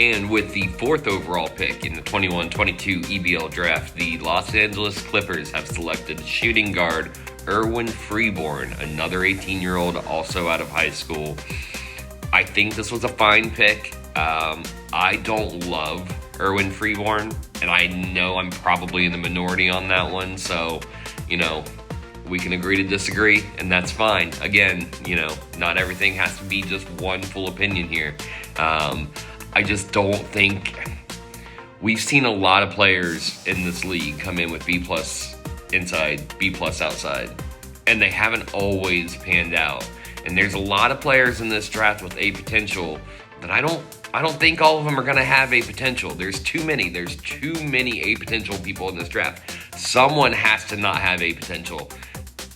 And with the 4th overall pick in the 21-22 EBL Draft, the Los Angeles Clippers have selected shooting guard Irwin Freeborn, another 18-year-old also out of high school. I think this was a fine pick. I don't love Irwin Freeborn, and I know I'm probably in the minority on that one, so, we can agree to disagree, and that's fine. Again, not everything has to be just one full opinion here. I just don't think we've seen a lot of players in this league come in with B+ inside, B+ outside, and they haven't always panned out. And there's a lot of players in this draft with A potential that I don't think all of them are going to have A potential. There's too many A potential people in this draft. Someone has to not have A potential.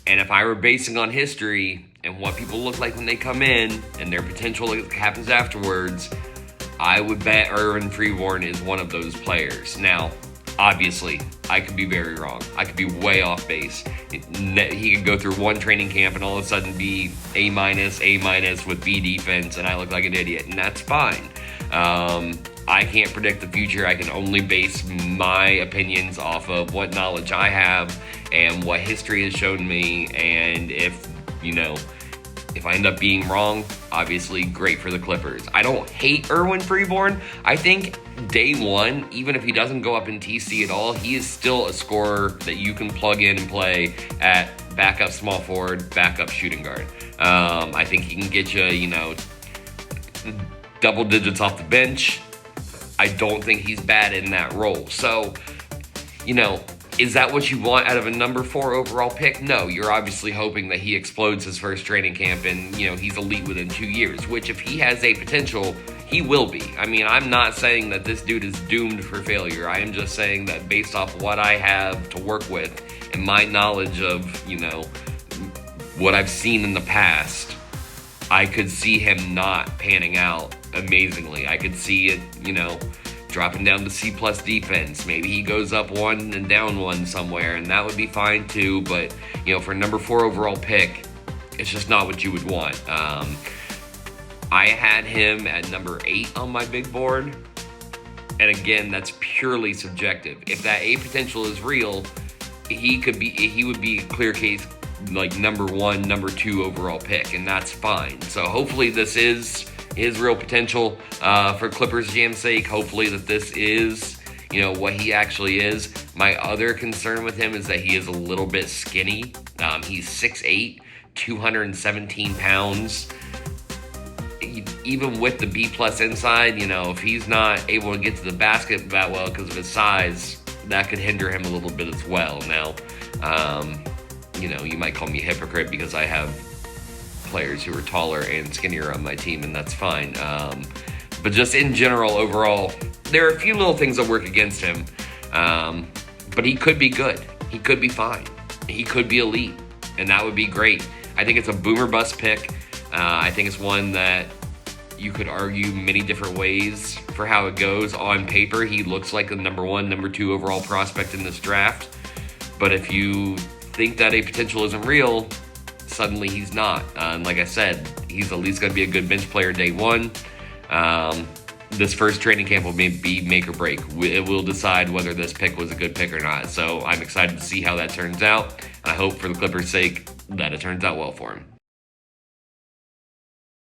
And if I were basing on history and what people look like when they come in and their potential happens afterwards, I would bet Irwin Freeborn is one of those players. Now, obviously, I could be very wrong. I could be way off base. He could go through one training camp and all of a sudden be A- with B defense, and I look like an idiot, and that's fine. I can't predict the future. I can only base my opinions off of what knowledge I have and what history has shown me, and if I end up being wrong, obviously great for the Clippers. I don't hate Irwin Freeborn. I think day one, even if he doesn't go up in TC at all, he is still a scorer that you can plug in and play at backup small forward, backup shooting guard. I think he can get you, double digits off the bench. I don't think he's bad in that role. So, is that what you want out of a number 4 overall pick? No, you're obviously hoping that he explodes his first training camp and, he's elite within 2 years, which if he has a potential, he will be. I mean, I'm not saying that this dude is doomed for failure. I am just saying that based off what I have to work with and my knowledge of, what I've seen in the past, I could see him not panning out amazingly. I could see it, dropping down to C+ defense. Maybe he goes up 1 and down 1 somewhere, and that would be fine too. But, for a number 4 overall pick, it's just not what you would want. I had him at number 8 on my big board. And again, that's purely subjective. If that A potential is real, he would be a clear case, like number 1, number 2 overall pick, and that's fine. So hopefully this is his real potential for Clippers GM's sake. Hopefully that this is, what he actually is. My other concern with him is that he is a little bit skinny. He's 6'8", 217 pounds. Even with the B+ inside, if he's not able to get to the basket that well because of his size, that could hinder him a little bit as well. Now, you might call me a hypocrite because I have players who are taller and skinnier on my team, and that's fine. But just in general, overall, there are a few little things that work against him. But he could be good. He could be fine. He could be elite, and that would be great. I think it's a boomer bust pick. I think it's one that you could argue many different ways for how it goes. On paper, he looks like the number 1, number 2 overall prospect in this draft. But if you think that a potential isn't real, suddenly he's not. Like I said, he's at least going to be a good bench player day 1. This first training camp will be make or break. It will decide whether this pick was a good pick or not. So I'm excited to see how that turns out. And I hope for the Clippers' sake that it turns out well for him.